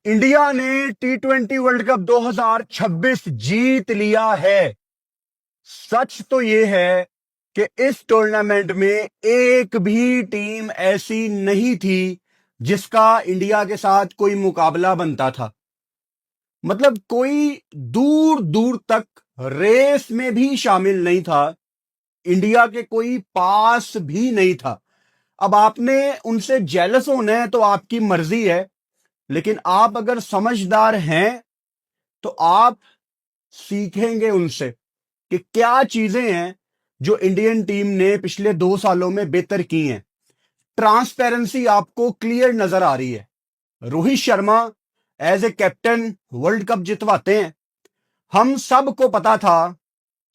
India ने T20 world cup 2026 जीत लिया है। सच तो यह है कि इस टूर्नामेंट में एक भी टीम ऐसी नहीं थी जिसका इंडिया के साथ कोई मुकाबला बनता था। मतलब कोई दूर दूर तक रेस में भी शामिल नहीं था। इंडिया के कोई पास भी नहीं था। अब आपने उनसे जेलस होना है तो आपकी मर्जी है, लेकिन आप अगर समझदार हैं तो आप सीखेंगे उनसे कि क्या चीजें हैं जो इंडियन टीम ने पिछले 2 सालों में बेहतर की हैं। ट्रांसपेरेंसी आपको क्लियर नजर आ रही है। Rohit Sharma as a captain world cup जितवाते हैं। हम सबको पता था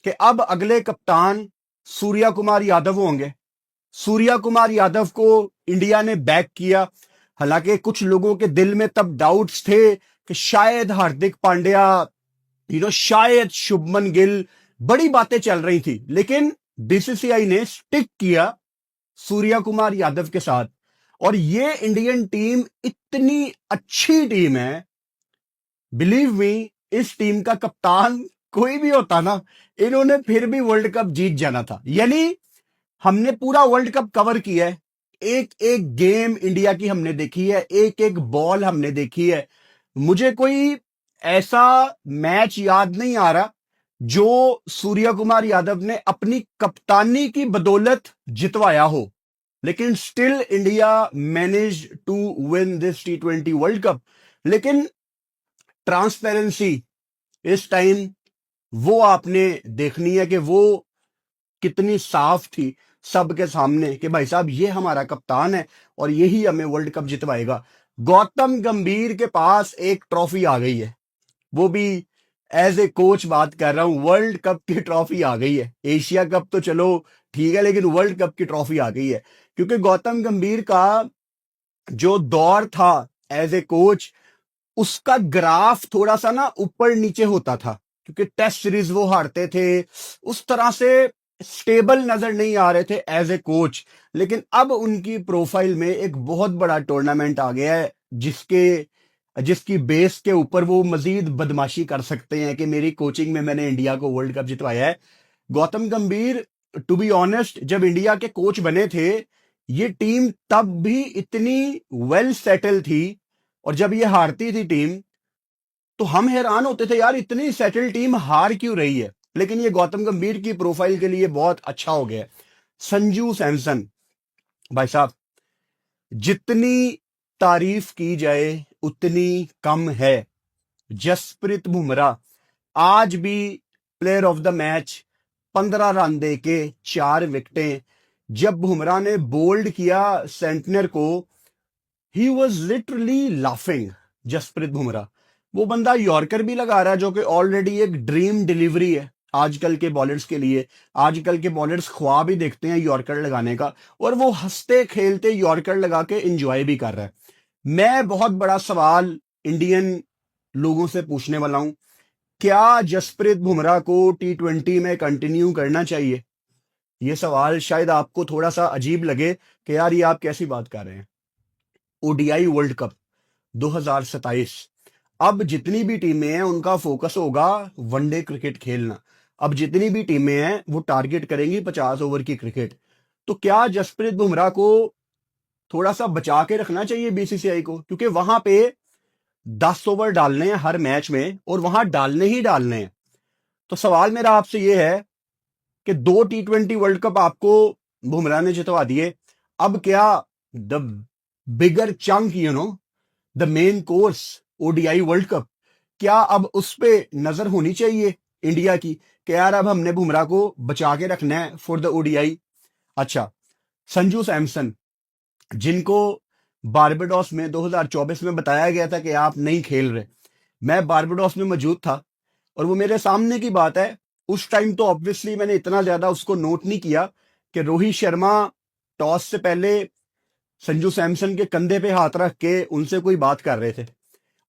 कि अब अगले कप्तान सूर्या कुमार यादव होंगे। सूर्या कुमार यादव को इंडिया ने बैक किया। हालांकि कुछ लोगों के दिल में तब डाउट्स थे कि शायद हार्दिक पांड्या, शायद शुभमन गिल, बड़ी बातें चल रही थी, लेकिन बीसीसीआई ने स्टिक किया सूर्या कुमार यादव के साथ। और ये इंडियन टीम इतनी अच्छी टीम है, बिलीव मी, इस टीम का कप्तान कोई भी होता ना, इन्होंने फिर भी वर्ल्ड कप जीत जाना था। यानी हमने पूरा वर्ल्ड कप कवर किया है। एक एक गेम इंडिया की हमने देखी है, एक एक बॉल हमने देखी है। मुझे कोई ऐसा मैच याद नहीं आ रहा जो सूर्या कुमार यादव ने अपनी कप्तानी की बदौलत जितवाया हो, लेकिन still India manage to win this T20 world cup. लेकिन ट्रांसपेरेंसी इस टाइम वो आपने देखनी है कि वो कितनी साफ थी सबके सामने कि भाई साहब ये हमारा कप्तान है और यही हमें वर्ल्ड कप जितवाएगा। गौतम गंभीर के पास एक ट्रॉफी आ गई है, वो भी एज ए कोच बात कर रहा हूं। वर्ल्ड कप की ट्रॉफी आ गई है। एशिया कप तो चलो ठीक है, लेकिन वर्ल्ड कप की ट्रॉफी आ गई है, क्योंकि गौतम गंभीर का जो दौर था एज ए कोच, उसका ग्राफ थोड़ा सा ना ऊपर नीचे होता था, क्योंकि टेस्ट सीरीज वो हारते थे, उस तरह से स्टेबल नजर नहीं आ रहे थे एज ए कोच। लेकिन अब उनकी प्रोफाइल में एक बहुत बड़ा टूर्नामेंट आ गया है जिसकी बेस के ऊपर वो मजीद बदमाशी कर सकते हैं कि मेरी कोचिंग में मैंने इंडिया को वर्ल्ड कप जितवाया है। गौतम गंभीर, टू बी ऑनेस्ट, जब इंडिया के कोच बने थे ये टीम तब भी इतनी वेल सेटल थी, और जब ये हारती थी टीम तो हम हैरान होते थे, यार इतनी सेटल टीम हार क्यों रही है। लेकिन ये गौतम गंभीर की प्रोफाइल के लिए बहुत अच्छा हो गया। संजू सैमसन, भाई साहब, जितनी तारीफ की जाए उतनी कम है। जसप्रीत बुमराह आज भी player of the match, 15 run दे के 4 विकेटें। जब बुमराह ने बोल्ड किया सेंटनर को, he was literally laughing. Jasprit Bumrah, वो बंदा यॉर्कर भी लगा रहा है, जो कि ऑलरेडी एक ड्रीम डिलीवरी है आजकल के बॉलर्स के लिए। आजकल के बॉलर्स ख्वाब ही देखते हैं यॉर्कर लगाने का, और वो हंसते खेलते यॉर्कर लगा के एंजॉय भी कर रहा है। मैं बहुत बड़ा सवाल इंडियन लोगों से पूछने वाला हूं, क्या जसप्रीत बुमराह को T20 में कंटिन्यू करना चाहिए? यह सवाल शायद आपको थोड़ा सा अजीब लगे कि यार ये आप कैसी बात कर रहे हैं। ओडीआई वर्ल्ड कप 2027, अब जितनी भी टीमें हैं उनका फोकस होगा वनडे क्रिकेट खेलना। अब जितनी भी टीमें हैं वो टारगेट करेंगी 50 ओवर की क्रिकेट। तो क्या जसप्रीत बुमराह को थोड़ा सा बचा के रखना चाहिए बीसीसीआई को, क्योंकि वहां पे 10 ओवर डालने हैं हर मैच में और वहां डालने ही डालने हैं। तो सवाल मेरा आपसे यह है कि 2 T20 वर्ल्ड कप आपको बुमराह ने जितवा दिए, अब क्या the bigger chunk, the main course ODI world cup, क्या अब उस पे नजर होनी चाहिए इंडिया की कि यार अब हमने बुमराह को बचा के रखना है फॉर द ओडीआई? अच्छा, संजू सैमसन, जिनको बारबाडोस में 2024 में बताया गया था कि आप नहीं खेल रहे, मैं बारबाडोस में मौजूद था और वो मेरे सामने की बात है। उस टाइम तो ऑब्वियसली मैंने इतना ज्यादा उसको नोट नहीं किया कि रोहित शर्मा टॉस से पहले संजू सैमसन के कंधे पे हाथ रख के उनसे कोई बात कर रहे थे,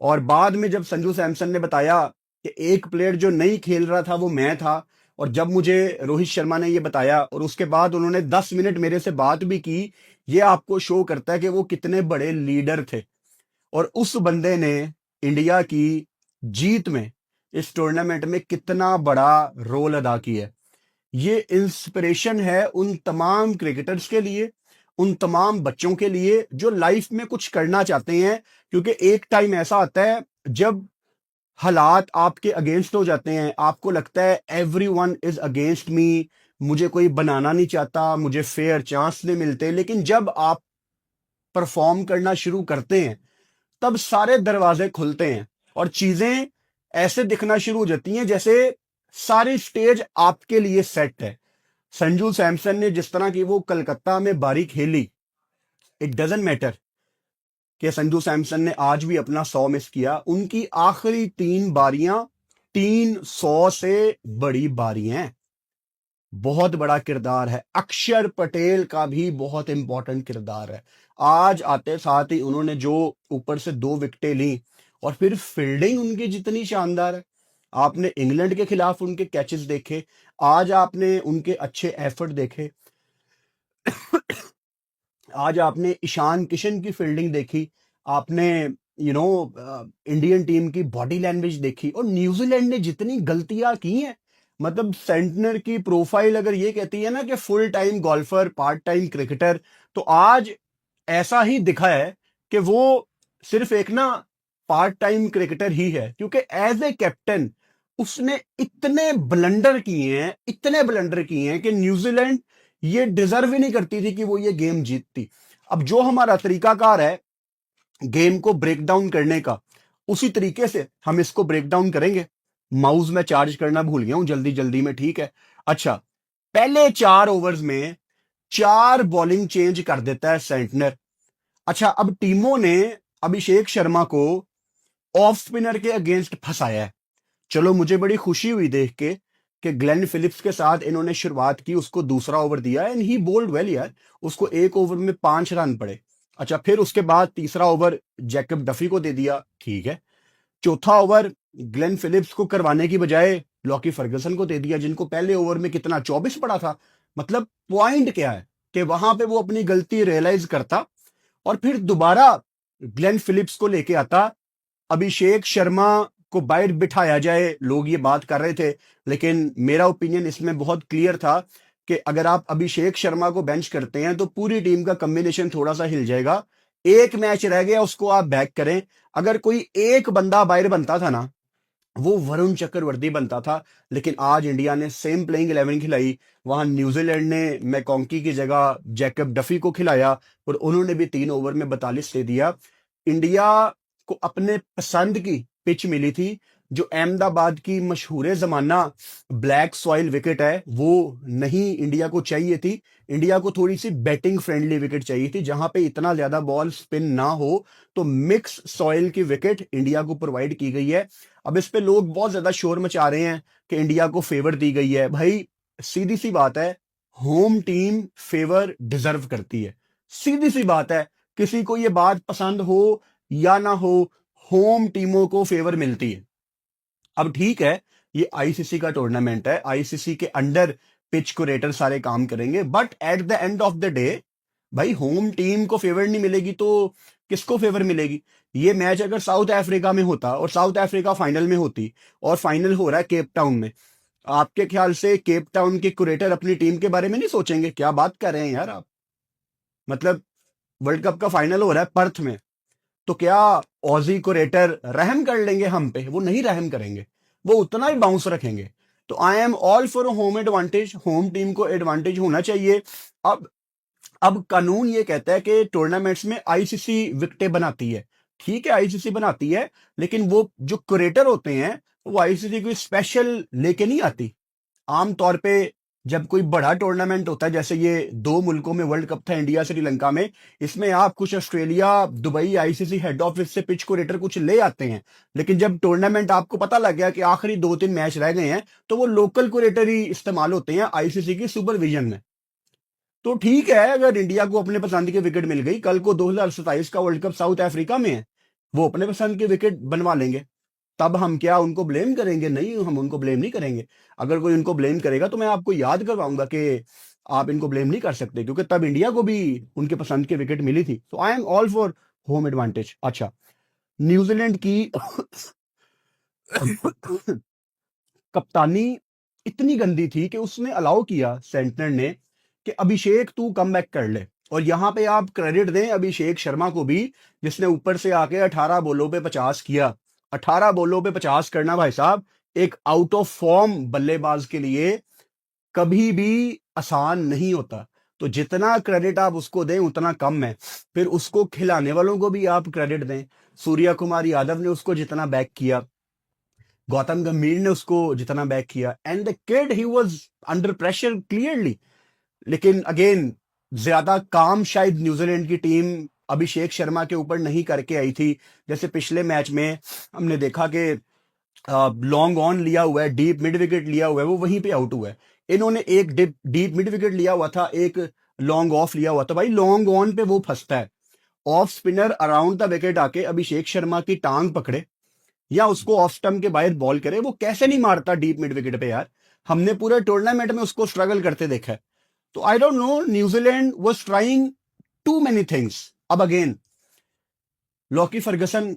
और बाद में जब संजू सैमसन ने बताया कि एक प्लेयर जो नहीं खेल रहा था वो मैं था, और जब मुझे रोहित शर्मा ने ये बताया और उसके बाद उन्होंने 10 मिनट मेरे से बात भी की, ये आपको शो करता है कि वो कितने बड़े लीडर थे। और उस बंदे ने इंडिया की जीत में, इस टूर्नामेंट में कितना बड़ा रोल अदा किया है। ये इंस्पिरेशन है उन तमाम क्रिकेटर्स के लिए, उन तमाम बच्चों के लिए जो लाइफ में कुछ करना चाहते हैं, क्योंकि एक टाइम ऐसा आता है जब हालात आपके अगेंस्ट हो जाते हैं, आपको लगता है एवरीवन इज अगेंस्ट मी, मुझे कोई बनाना नहीं चाहता, मुझे फेयर चांस नहीं मिलते। लेकिन जब आप परफॉर्म करना शुरू करते हैं तब सारे दरवाजे खुलते हैं और चीजें ऐसे दिखना शुरू हो जाती हैं जैसे सारी स्टेज आपके लिए सेट है। संजू सैमसन ने जिस तरह की वो कलकत्ता में बारी खेली, इट डजेंट मैटर कि संजू सैमसन ने आज भी अपना 100 मिस किया, उनकी आखिरी 3 बारियां 300 से बड़ी बारियां हैं। बहुत बड़ा किरदार है। अक्षर पटेल का भी बहुत इंपॉर्टेंट किरदार है। आज आते साथ ही उन्होंने जो ऊपर से 2 विकेटें ली और फिर फील्डिंग उनकी जितनी शानदार है। आपने इंग्लैंड के खिलाफ उनके कैचेस देखे, आज आपने उनके अच्छे एफर्ट देखे, आज आपने ईशान किशन की फील्डिंग देखी, आपने इंडियन टीम की बॉडी लैंग्वेज देखी, और न्यूजीलैंड ने जितनी गलतियां की हैं, मतलब सेंटनर की प्रोफाइल अगर ये कहती है ना कि full time golfer, part time cricketer, तो आज ऐसा ही दिखा है कि वो सिर्फ एक ना पार्ट टाइम क्रिकेटर ही है, क्योंकि एज ए कैप्टन उसने इतने ब्लंडर किए हैं, इतने ब्लंडर किए हैं कि न्यूजीलैंड ये डिजर्व ही नहीं करती थी कि वो ये गेम जीतती। अब जो हमारा तरीकाकार है गेम को ब्रेक डाउन करने का, उसी तरीके से हम इसको ब्रेक डाउन करेंगे। माउस में चार्ज करना भूल गया हूं जल्दी जल्दी में, ठीक है। अच्छा, पहले 4 ओवर्स में 4 बॉलिंग चेंज कर देता है सेंटनर। अच्छा, अब टीमों ने अभिषेक शर्मा को ऑफ स्पिनर के अगेंस्ट फंसाया है। चलो, मुझे बड़ी खुशी हुई देख के कि ग्लेन फिलिप्स के साथ इन्होंने शुरुआत की, उसको दूसरा ओवर दिया एंड ही बोल्ड वेल यार, उसको 1 ओवर में 5 रन पड़े। अच्छा, फिर उसके बाद तीसरा ओवर जैकब डफी को दे दिया, ठीक है। चौथा ओवर ग्लेन फिलिप्स को करवाने की बजाय लॉकी फर्गसन को दे दिया, जिनको पहले ओवर में कितना 24 पड़ा था। मतलब पॉइंट क्या है कि वहां पे वो अपनी गलती रियलाइज करता और फिर दोबारा ग्लेन फिलिप्स को लेके आता, अभिषेक शर्मा को बाहर बिठाया जाए। लोग ये बात कर रहे थे, लेकिन मेरा ओपिनियन इसमें बहुत क्लियर था कि अगर आप अभिषेक शर्मा को बेंच करते हैं तो पूरी टीम का कॉम्बिनेशन थोड़ा सा हिल जाएगा। एक मैच रह गया, उसको आप बैक करें। अगर कोई एक बंदा बाहर बनता था ना, वो वरुण चक्रवर्ती बनता था। लेकिन आज इंडिया ने सेम प्लेइंग 11 खिलाई, वहां न्यूजीलैंड ने मैकॉन्की की जगह जैकब डफी को खिलाया और उन्होंने भी 3 ओवर में 42 दे दिया। इंडिया को अपने पसंद की पिच मिली थी, जो अहमदाबाद की मशहूर जमाना ब्लैक सॉइल विकेट है, वो नहीं इंडिया को चाहिए थी। इंडिया को थोड़ी सी बैटिंग फ्रेंडली विकेट चाहिए थी, जहां पे इतना ज्यादा बॉल स्पिन ना हो। तो मिक्स सॉइल की विकेट इंडिया को प्रोवाइड की गई है। अब इस पे लोग बहुत ज्यादा शोर मचा रहे हैं कि इंडिया को फेवर दी गई है। भाई, सीधी सी बात है, होम टीम फेवर डिजर्व करती है। सीधी सी बात है, किसी को ये बात पसंद हो या ना हो, होम टीमों को फेवर मिलती है। अब ठीक है, ये आईसीसी का टूर्नामेंट है, आईसीसी के अंडर पिच कुरेटर सारे काम करेंगे, but at the end of the day भाई होम टीम को फेवर नहीं मिलेगी तो किसको फेवर मिलेगी? ये मैच अगर साउथ अफ्रीका में होता और साउथ अफ्रीका फाइनल में होती, और फाइनल हो रहा है केप टाउन में, आपके ख्याल से केप टाउन के कुरेटर अपनी टीम के बारे में नहीं सोचेंगे? क्या बात कर रहे हैं यार आप। मतलब वर्ल्ड कप का फाइनल हो रहा है पर्थ में, तो क्या ऑजी कुरेटर रहम कर लेंगे हम पे? वो नहीं रहम करेंगे, वो उतना ही बाउंस रखेंगे। तो I am all for home advantage, home team को एडवांटेज होना चाहिए। अब कानून ये कहता है कि टूर्नामेंट्स में आईसीसी विकेटें बनाती है, ठीक है, आईसीसी बनाती है, लेकिन वो जो कुरेटर होते हैं वो आईसीसी कोई स्पेशल लेके नहीं आती। आमतौर पे जब कोई बड़ा टूर्नामेंट होता है, जैसे ये 2 मुल्कों में वर्ल्ड कप था, इंडिया श्रीलंका में, इसमें आप कुछ Australia, Dubai ICC head office से पिच कुरेटर कुछ ले आते हैं। लेकिन जब टूर्नामेंट आपको पता लग गया कि आखिरी 2-3 मैच रह गए हैं, तो वो लोकल कुरेटर ही इस्तेमाल होते हैं आईसीसी की सुपरविजन में। तो ठीक है, अगर इंडिया को अपने पसंद की विकेट मिल गई, कल को 2027 का वर्ल्ड कप साउथ अफ्रीका में है, वो अपने पसंद की विकेट बनवा लेंगे, तब हम क्या उनको ब्लेम करेंगे? नहीं, हम उनको ब्लेम नहीं करेंगे। अगर कोई उनको ब्लेम करेगा तो मैं आपको याद करवाऊंगा कि आप इनको ब्लेम नहीं कर सकते, क्योंकि तब इंडिया को भी उनके पसंद की विकेट मिली थी। तो I am all for home advantage. अच्छा, न्यूजीलैंड की कप्तानी इतनी गंदी थी कि उसने अलाउ किया सेंटनर ने कि अभिषेक तू कम बैक कर ले। और यहां पे आप क्रेडिट दें अभिषेक शर्मा को भी, जिसने ऊपर से आके 18 बॉलों पे 50 किया। 18 बॉलों पे 50 करना भाई साहब एक आउट ऑफ फॉर्म बल्लेबाज के लिए कभी भी आसान नहीं होता। तो जितना क्रेडिट आप उसको दें उतना कम है। फिर उसको खिलाने वालों को भी आप क्रेडिट दें। सूर्या कुमार यादव ने उसको जितना बैक किया, गौतम गंभीर ने उसको जितना बैक किया, and the kid he was under pressure clearly. लेकिन अगेन ज्यादा काम शायद न्यूजीलैंड की टीम अभिषेक शर्मा के ऊपर नहीं करके आई थी। जैसे पिछले मैच में हमने देखा कि लॉन्ग ऑन लिया हुआ है, डीप मिड विकेट लिया हुआ है, वो वहीं पे आउट हुआ है। इन्होंने एक डीप मिड विकेट लिया हुआ था, एक लॉन्ग ऑफ लिया हुआ था। भाई लॉन्ग ऑन पे वो फंसता है, off spinner around the wicket आके अभिषेक शर्मा की टांग पकड़े या उसको ऑफ स्टंप के बाहर बॉल करे, वो कैसे नहीं मारता डीप मिड विकेट पे यार। हमने पूरे टूर्नामेंट में उसको स्ट्रगल करते देखा है। तो I don't know, New Zealand was trying too many things. अब अगेन लॉकी फर्गसन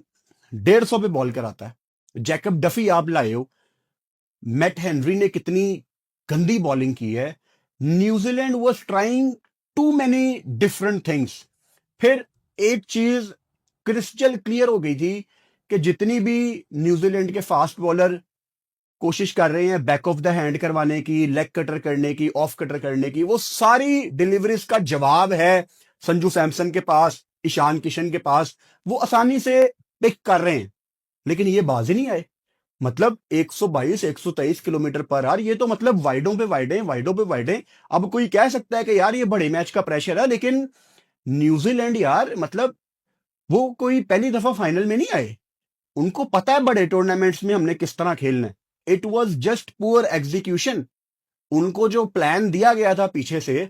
150 पे बॉल कराता है, जैकब डफी आप लाए हो, मैट हेनरी ने कितनी गंदी बॉलिंग की है। New Zealand was trying too many different things. फिर एक चीज क्रिस्टल क्लियर हो गई थी कि जितनी भी न्यूजीलैंड के फास्ट बॉलर कोशिश कर रहे हैं बैक ऑफ द हैंड करवाने की, लेग कटर करने की, ऑफ कटर करने की, वो सारी डिलीवरीज का जवाब है संजू सैमसन के पास, ईशान किशन के पास। वो आसानी से पिक कर रहे हैं, लेकिन ये बाजी नहीं आए। मतलब 122 123 किलोमीटर पर आवर, ये तो मतलब वाइडों पे वाइडें, वाइडों पे वाइडें। अब कोई कह सकता है कि यार ये बड़े मैच का प्रेशर है, लेकिन न्यूजीलैंड यार मतलब वो कोई पहली दफा फाइनल में नहीं आए। उनको पता है बड़े टूर्नामेंट्स में हमने किस तरह खेलना है। It was just poor execution. उनको जो प्लान दिया गया था पीछे से,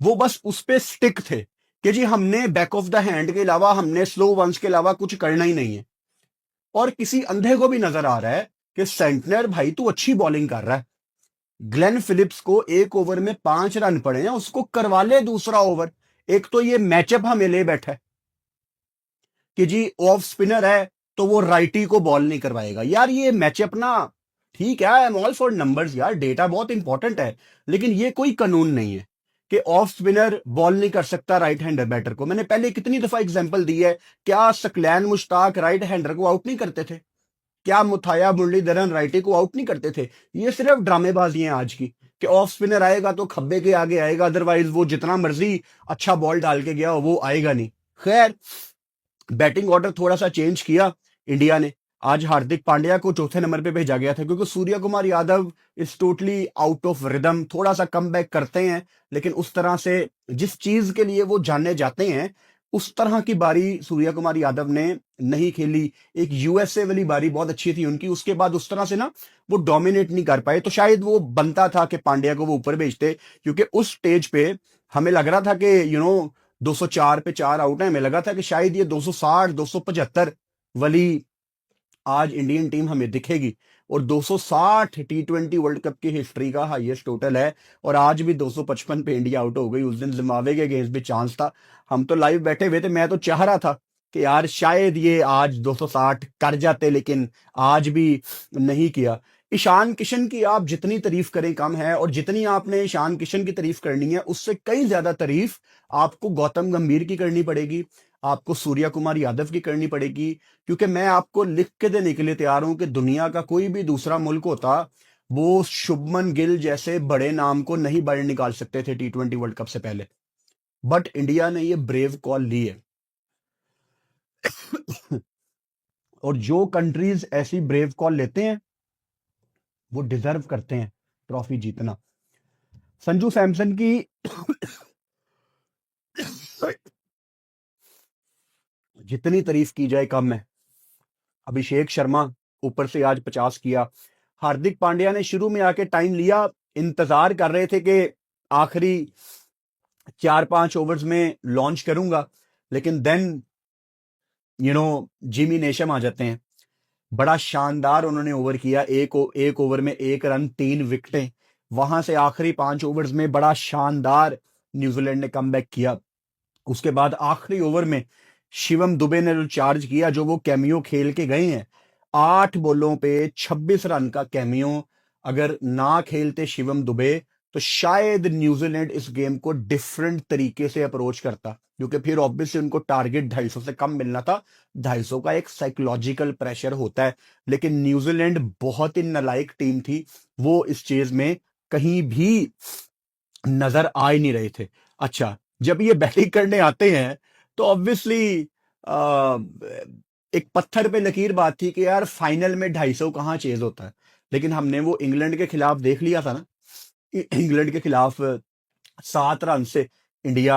वो बस उस पे स्टिक थे कि जी हमने बैक ऑफ द हैंड के अलावा, हमने स्लो वंस के अलावा कुछ करना ही नहीं है। और किसी अंधे को भी नजर आ रहा है कि सेंटनर भाई तू अच्छी बॉलिंग कर रहा है, ग्लेन फिलिप्स को एक ओवर में 5 रन पड़े हैं, उसको करवा ले दूसरा ओवर। एक तो ये मैचअप हमें ले बैठा है कि जी ऑफ स्पिनर है तो वो राइटी को बॉल नहीं करवाएगा। यार ये मैचअप ना, ठीक है, I am all for numbers यार, डेटा बहुत इंपॉर्टेंट है, लेकिन ये कोई कानून नहीं है कि ऑफ स्पिनर बॉल नहीं कर सकता राइट हैंडर बैटर को। मैंने पहले कितनी दफा एग्जांपल दी है, क्या सकलैन मुश्ताक राइट हैंडर को आउट नहीं करते थे? क्या मुथाया मुरलीधरन राइटी को आउट नहीं करते थे? ये सिर्फ ड्रामेबाजी है आज की कि ऑफ स्पिनर आएगा तो खब्बे के आगे आएगा, अदरवाइज वो जितना मर्जी अच्छा बॉल डाल के गया वो आएगा नहीं। खैर, बैटिंग ऑर्डर थोड़ा सा चेंज किया इंडिया ने। आज हार्दिक पांड्या को चौथे नंबर पे भेजा गया था क्योंकि Surya Kumar Yadav is totally out of rhythm. थोड़ा सा कम बैक करते हैं, लेकिन उस तरह से जिस चीज के लिए वो जाने जाते हैं उस तरह की बारी सूर्य कुमार यादव ने नहीं खेली। एक यूएसए वाली बारी बहुत अच्छी थी उनकी, उसके बाद उस तरह से ना वो डोमिनेट नहीं कर पाए। तो शायद वो बनता था कि पांड्या को वो ऊपर भेजते, क्योंकि उस स्टेज पे हमें लग रहा था कि 204 पे 4 आउट है। हमें लगा था कि शायद ये 260 275 वाली आज इंडियन टीम हमें दिखेगी। और 260 T20 वर्ल्ड कप की हिस्ट्री का हाईएस्ट टोटल है। और आज भी 255 पे इंडिया आउट हो गई। उस दिन जिम्बाब्वे के अगेंस्ट भी चांस था, हम तो लाइव बैठे हुए थे, मैं तो चाह रहा था कि यार शायद ये आज 260 कर जाते, लेकिन आज भी नहीं किया। ईशान किशन की आप जितनी तारीफ करें कम है, और जितनी आपने ईशान किशन की तारीफ करनी है उससे कई ज्यादा तारीफ आपको गौतम गंभीर की करनी पड़ेगी, आपको सूर्या कुमार यादव की करनी पड़ेगी। क्योंकि मैं आपको लिख के देने के लिए तैयार हूं कि दुनिया का कोई भी दूसरा मुल्क होता, वो शुभमन गिल जैसे बड़े नाम को नहीं बाहर निकाल सकते थे T20 वर्ल्ड कप से पहले। बट इंडिया ने ये ब्रेव कॉल ली है। और जो कंट्रीज ऐसी ब्रेव कॉल लेते हैं वो डिजर्व करते हैं ट्रॉफी जीतना। संजू सैमसन की जितनी तारीफ की जाए कम है। अभिषेक शर्मा ऊपर से आज 50 किया। हार्दिक पांड्या ने शुरू में आके टाइम लिया, इंतजार कर रहे थे कि आखिरी 4-5 ओवर्स में लॉन्च करूंगा, लेकिन देन जिमी नेशम आ जाते हैं। बड़ा शानदार उन्होंने ओवर किया, एक ओवर में 1 रन 3 विकेटें। वहां से आखिरी 5 ओवर्स में बड़ा शानदार न्यूजीलैंड ने कमबैक किया। उसके बाद आखिरी ओवर में शिवम दुबे ने जो चार्ज किया, जो वो कैमियो खेल के गए हैं, 8 बॉलों पे 26 रन का कैमियो, अगर ना खेलते शिवम दुबे तो शायद न्यूजीलैंड इस गेम को डिफरेंट तरीके से अप्रोच करता, क्योंकि फिर ऑब्वियसली उनको टारगेट 250 से कम मिलना था। 250 का एक साइकोलॉजिकल प्रेशर होता है, लेकिन न्यूजीलैंड बहुत ही नालायक टीम थी, वो इस चीज में कहीं भी नजर आ ही नहीं रहे थे। अच्छा, जब ये बैटिंग करने आते हैं तो ऑब्वियसली एक पत्थर पे लकीर बात थी कि यार फाइनल में 250 कहाँ चेज होता है, लेकिन हमने वो इंग्लैंड के खिलाफ देख लिया था ना। इंग्लैंड के खिलाफ 7 रन से इंडिया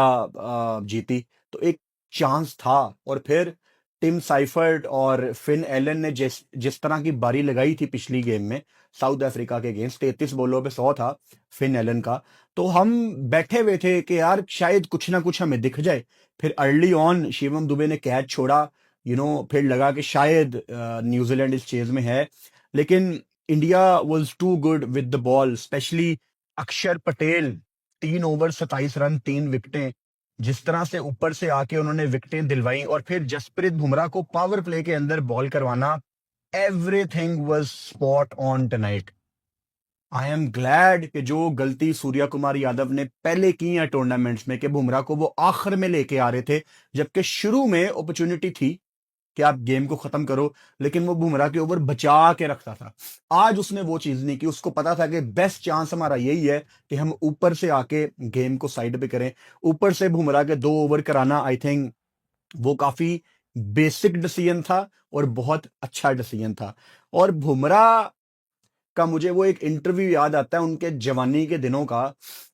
जीती, तो एक चांस था। और फिर टिम साइफर्ट और फिन एलन ने जिस जिस तरह की बारी लगाई थी पिछली गेम में साउथ अफ्रीका के अगेंस्ट, 33 बॉलों पे 100 था फिन एलन का, तो हम बैठे हुए थे कि यार शायद कुछ ना कुछ हमें दिख जाए। फिर अर्ली ऑन शिवम दुबे ने कैच छोड़ा, फिर लगा कि शायद न्यूजीलैंड इस चेज में है, लेकिन India was too good with the ball, specially Akshar Patel. 3 over 27 run, 3 विकेटें, जिस तरह से ऊपर से आके उन्होंने विकेटें दिलवाई, और फिर जसप्रीत बुमराह को पावर प्ले के अंदर बॉल करवाना, everything was spot on tonight. I am glad कि जो गलती सूर्या कुमार यादव ने पहले की है टूर्नामेंट्स में, कि बुमराह को वो आखिर में लेके आ रहे थे, जबकि शुरू में अपॉर्चुनिटी थी कि आप गेम को खत्म करो, लेकिन वो बुमराह के ओवर बचा के रखता था। आज उसने वो चीज नहीं की, उसको पता था कि बेस्ट चांस हमारा यही है कि हम ऊपर से आके गेम को साइड पे करें। ऊपर से बुमराह के 2 ओवर कराना, आई थिंक वो काफी बेसिक डिसीजन था और बहुत अच्छा डिसीजन था। और बुमराह का मुझे वो एक इंटरव्यू याद आता है उनके जवानी के दिनों का,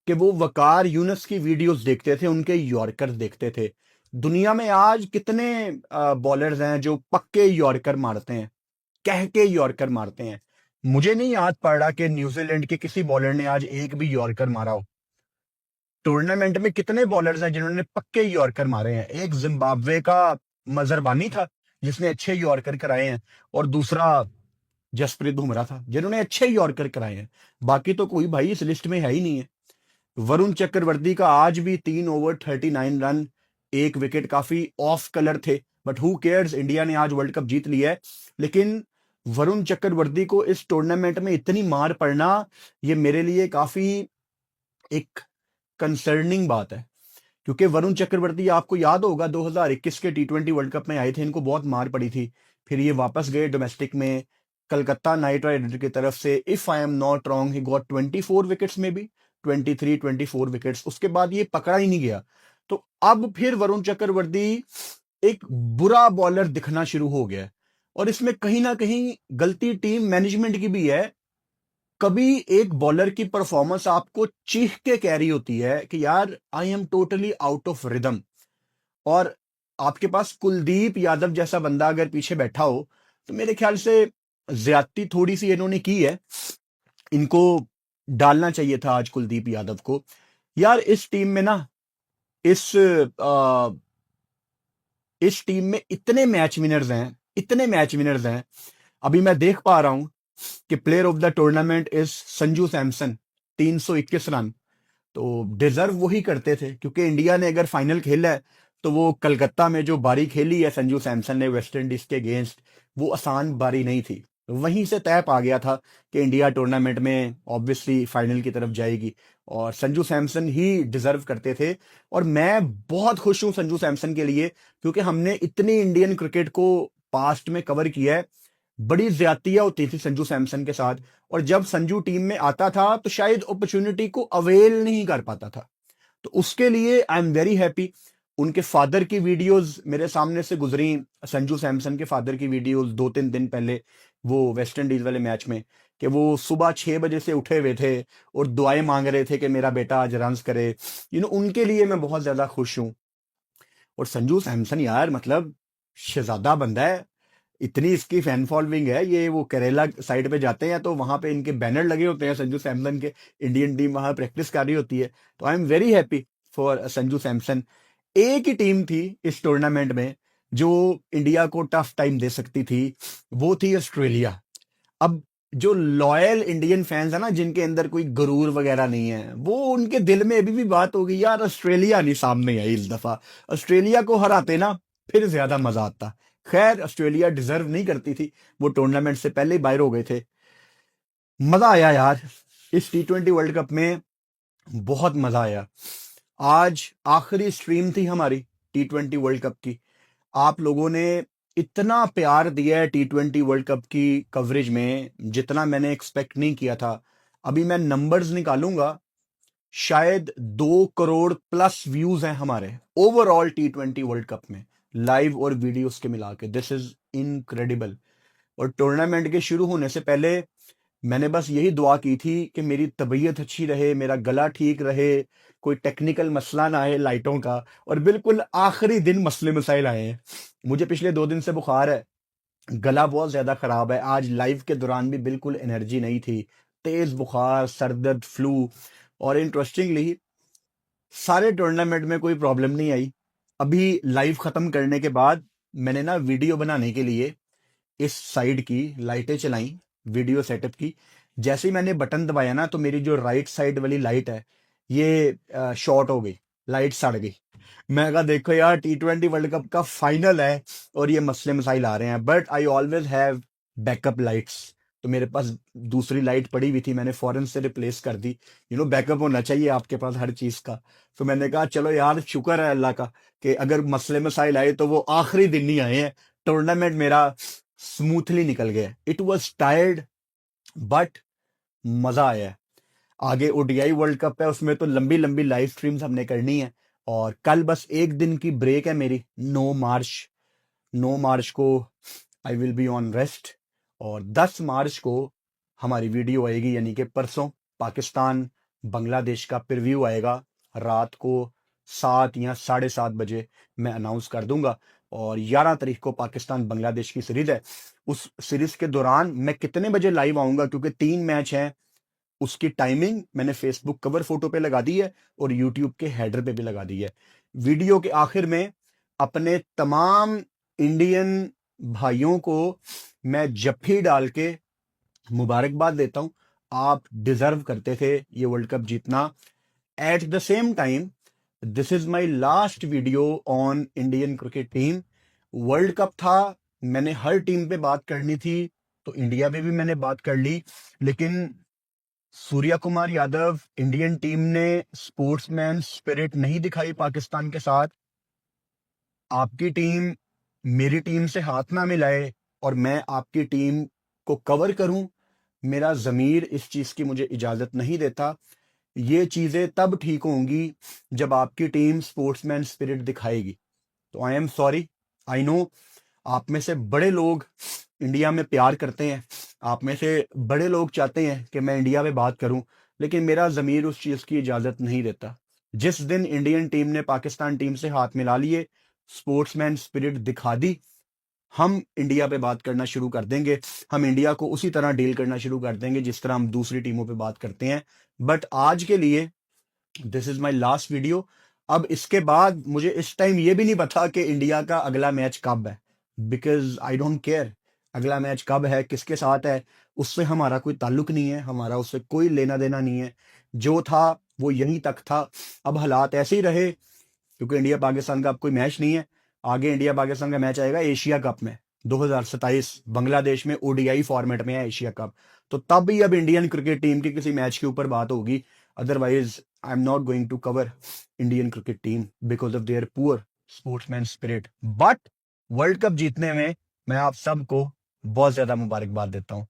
कि वो वकार यूनुस की वीडियोस देखते थे, उनके यॉर्कर्स देखते थे। दुनिया में आज कितने बॉलर्स हैं जो पक्के यॉर्कर मारते हैं, कह के यॉर्कर मारते हैं। मुझे नहीं याद पड़ रहा कि न्यूजीलैंड के किसी बॉलर ने आज एक भी यॉर्कर मारा हो। टूर्नामेंट में कितने बॉलर्स हैं जिन्होंने पक्के यॉर्कर मारे हैं? एक जिम्बाब्वे का मजरबानी था जिसने अच्छे यॉर्कर कराए हैं, और दूसरा जसप्रीत बुमराह था जिन्होंने अच्छे यॉर्कर कराए हैं। बाकी तो कोई भाई इस लिस्ट में है ही नहीं है। वरुण चक्रवर्ती का आज भी 3 ओवर 39 रन, 1 विकेट, काफी ऑफ कलर थे, बट हु केयर्स, इंडिया ने आज वर्ल्ड कप जीत लिया है। लेकिन वरुण चक्रवर्ती को इस टूर्नामेंट में इतनी मार पड़ना, ये मेरे लिए काफी एक कंसर्निंग बात है, क्योंकि वरुण चक्रवर्ती, आपको याद होगा 2021 के T20 वर्ल्ड कप में आए थे, इनको बहुत मार पड़ी थी, फिर ये वापस गए डोमेस्टिक में कलकत्ता नाइट राइडर की तरफ से। If I am not wrong he got 24 wickets में भी, 23-24 विकेट्स, उसके बाद ये पकड़ा ही नहीं गया। तो अब फिर वरुण चक्रवर्ती एक बुरा बॉलर दिखना शुरू हो गया है, और इसमें कहीं ना कहीं गलती टीम मैनेजमेंट की भी है। कभी एक बॉलर की परफॉर्मेंस आपको चीख के कह रही होती है कि यार I am totally out of rhythm, और आपके पास कुलदीप यादव जैसा बंदा अगर पीछे बैठा हो, तो मेरे ख्याल से ज्यादती थोड़ी सी इन्होंने की है। इनको डालना चाहिए था आज कुलदीप यादव को। यार इस टीम में ना, इस इस टीम में इतने मैच विनर्स हैं, इतने मैच विनर्स हैं। अभी मैं देख पा रहा हूं कि player of the tournament is Sanju Samson, 321 run. तो डिजर्व वही करते थे, क्योंकि इंडिया ने अगर फाइनल खेला है तो वो कलकत्ता में जो बारी खेली है संजू सैमसन ने वेस्ट इंडीज के अगेंस्ट, वो आसान बारी नहीं थी। वहीं से तय पा गया था कि इंडिया टूर्नामेंट में ऑब्वियसली फाइनल की तरफ जाएगी, और संजू सैमसन ही डिजर्व करते थे। और मैं बहुत खुश हूं संजू सैमसन के लिए, क्योंकि हमने इतनी इंडियन क्रिकेट को पास्ट में कवर किया है, बड़ी ज्यादतियां होती थी संजू सैमसन के साथ, और जब संजू टीम में आता था तो शायद अपॉर्चुनिटी को अवेल नहीं कर पाता था। तो उसके लिए आई एम वेरी हैप्पी। उनके फादर की वीडियोस मेरे सामने से गुजरी, संजू सैमसन के फादर की वीडियोस 2-3 दिन पहले वो वेस्ट इंडीज वाले मैच में, कि वो सुबह 6 बजे से उठे हुए थे और दुआएं मांग रहे थे कि मेरा बेटा आज रन्स करे। उनके लिए मैं बहुत ज्यादा खुश हूं। और संजू सैमसन यार, मतलब शहजादा बंदा है, इतनी इसकी फैन फॉलोइंग है। ये वो केरला साइड पे जाते हैं तो वहां पे इनके बैनर लगे होते हैं संजू सैमसन के, इंडियन टीम वहां प्रैक्टिस कर रही होती है। तो I am very happy for Sanju Samson. एक ही टीम थी इस टूर्नामेंट में जो इंडिया को टफ टाइम दे सकती थी, वो थी ऑस्ट्रेलिया। अब जो लॉयल इंडियन फैंस है ना, जिनके अंदर कोई गुरूर वगैरह नहीं है, वो उनके दिल में अभी भी बात होगी, यार ऑस्ट्रेलिया नहीं सामने आई इस दफा। ऑस्ट्रेलिया को हराते ना फिर ज्यादा मजा आता। खैर ऑस्ट्रेलिया डिजर्व नहीं करती थी, वो टूर्नामेंट से पहले ही बाहर हो गए थे। मजा आया यार, इस T20 वर्ल्ड कप में बहुत मजा आया। आज आखिरी स्ट्रीम थी हमारी T20 वर्ल्ड कप की। आप लोगों ने इतना प्यार दिया है T20 वर्ल्ड कप की कवरेज में, जितना मैंने एक्सपेक्ट नहीं किया था। अभी मैं नंबर्स निकालूंगा, शायद 2 करोड़ प्लस व्यूज हैं हमारे ओवरऑल T20 वर्ल्ड कप में, लाइव और वीडियोस के मिला के। This is incredible. और टूर्नामेंट के शुरू होने से पहले मैंने बस यही दुआ की थी कि मेरी तबीयत अच्छी रहे, मेरा गला ठीक रहे, कोई टेक्निकल मसला ना आए लाइटों का। और बिल्कुल आखिरी दिन मसले मसाइल आए हैं। मुझे पिछले 2 दिन से बुखार है, गला बहुत ज्यादा खराब है। आज लाइव के दौरान भी बिल्कुल एनर्जी नहीं थी, तेज बुखार, सरदर्द, फ्लू। और इंटरेस्टिंगली सारे टूर्नामेंट में कोई प्रॉब्लम नहीं आई। अभी लाइव खत्म करने के बाद मैंने ना वीडियो बनाने के लिए इस साइड की लाइटें चलाई, वीडियो सेटअप की। जैसे ही मैंने बटन दबाया ना, तो मेरी जो राइट साइड वाली लाइट है ये शॉर्ट हो गई, लाइट सड़ गई। मैं कहा देखो यार, T20 वर्ल्ड कप का फाइनल है और ये मसले मसाइल आ रहे हैं, but I always have backup lights. तो मेरे पास दूसरी लाइट पड़ी हुई थी, मैंने फौरन से रिप्लेस कर दी। बैकअप होना चाहिए आपके पास हर चीज का। तो मैंने कहा चलो यार, शुक्र है अल्लाह का कि अगर मसले मसाइल आए तो वो आखिरी दिन नहीं आए हैं। टूर्नामेंट मेरा स्मूथली निकल गया। इट वॉज टायर्ड बट मजा आया। आगे ODI वर्ल्ड कप है, उसमें तो लंबी लंबी लाइव स्ट्रीम्स हमने करनी है। और कल बस एक दिन की ब्रेक है मेरी, 9 मार्च। 9 मार्च को I will be on rest. और 10 मार्च को हमारी वीडियो आएगी, यानी कि परसों पाकिस्तान बांग्लादेश का प्रीव्यू आएगा। रात को 7 या 7:30 बजे मैं अनाउंस कर दूंगा। और 11 तारीख को पाकिस्तान बांग्लादेश की सीरीज है। उस सीरीज के दौरान मैं कितने बजे लाइव आऊंगा, क्योंकि 3 मैच हैं, उसकी टाइमिंग मैंने फेसबुक कवर फोटो पे लगा दी है और यूट्यूब के हेडर पे भी लगा दी है। वीडियो के आखिर में अपने तमाम इंडियन भाइयों को मैं जफ्फी डाल के मुबारकबाद देता हूं। आप डिजर्व करते थे ये वर्ल्ड कप जीतना। At the same time, this is my last video on Indian cricket team. World cup था, मैंने हर टीम पे बात करनी थी, तो इंडिया पे भी मैंने बात कर ली। लेकिन सूर्या कुमार यादव, इंडियन टीम ने स्पोर्ट्समैन स्पिरिट नहीं दिखाई पाकिस्तान के साथ। आपकी टीम मेरी टीम से हाथ ना मिलाए और मैं आपकी टीम को कवर करूं, मेरा जमीर इस चीज की मुझे इजाजत नहीं देता। ये चीजें तब ठीक होंगी जब आपकी टीम स्पोर्ट्समैन स्पिरिट दिखाएगी। तो I am sorry, I know आप में से बड़े लोग इंडिया में प्यार करते हैं, आप में से बड़े लोग चाहते हैं कि मैं इंडिया में बात करूं, लेकिन मेरा जमीर उस चीज की इजाजत नहीं देता। जिस दिन इंडियन टीम ने पाकिस्तान टीम से हाथ मिला लिए, स्पोर्ट्समैन स्पिरिट दिखा दी, हम इंडिया पे बात करना शुरू कर देंगे। हम इंडिया को उसी तरह डील करना शुरू कर देंगे जिस तरह हम दूसरी टीमों पे बात करते हैं। बट आज के लिए this is my last video. अब इसके बाद मुझे इस टाइम ये भी नहीं पता कि इंडिया का अगला मैच कब है, बिकॉज आई डोंट केयर अगला मैच कब है, किसके साथ है, उससे हमारा कोई ताल्लुक नहीं है, हमारा उससे कोई लेना देना नहीं है। जो था वो यहीं तक था। अब हालात ऐसे ही रहे, क्योंकि इंडिया पाकिस्तान का अब कोई मैच नहीं है। आगे इंडिया पाकिस्तान का मैच आएगा एशिया कप में 2027, बांग्लादेश में ODI फॉर्मेट में है एशिया कप। तो तब ही अब इंडियन क्रिकेट टीम की किसी मैच के ऊपर बात होगी। Otherwise I am not going to cover Indian cricket team because of their poor sportsman spirit. But world cup जीतने में मैं आप सबको बहुत ज्यादा मुबारकबाद देता हूं।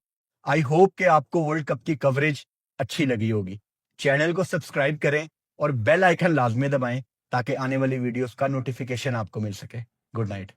आई होप कि आपको वर्ल्ड कप की कवरेज अच्छी लगी होगी। चैनल को सब्सक्राइब करें और बेल आइकन लाजमी दबाएं ताकि आने वाली वीडियोस का नोटिफिकेशन आपको मिल सके। Good night.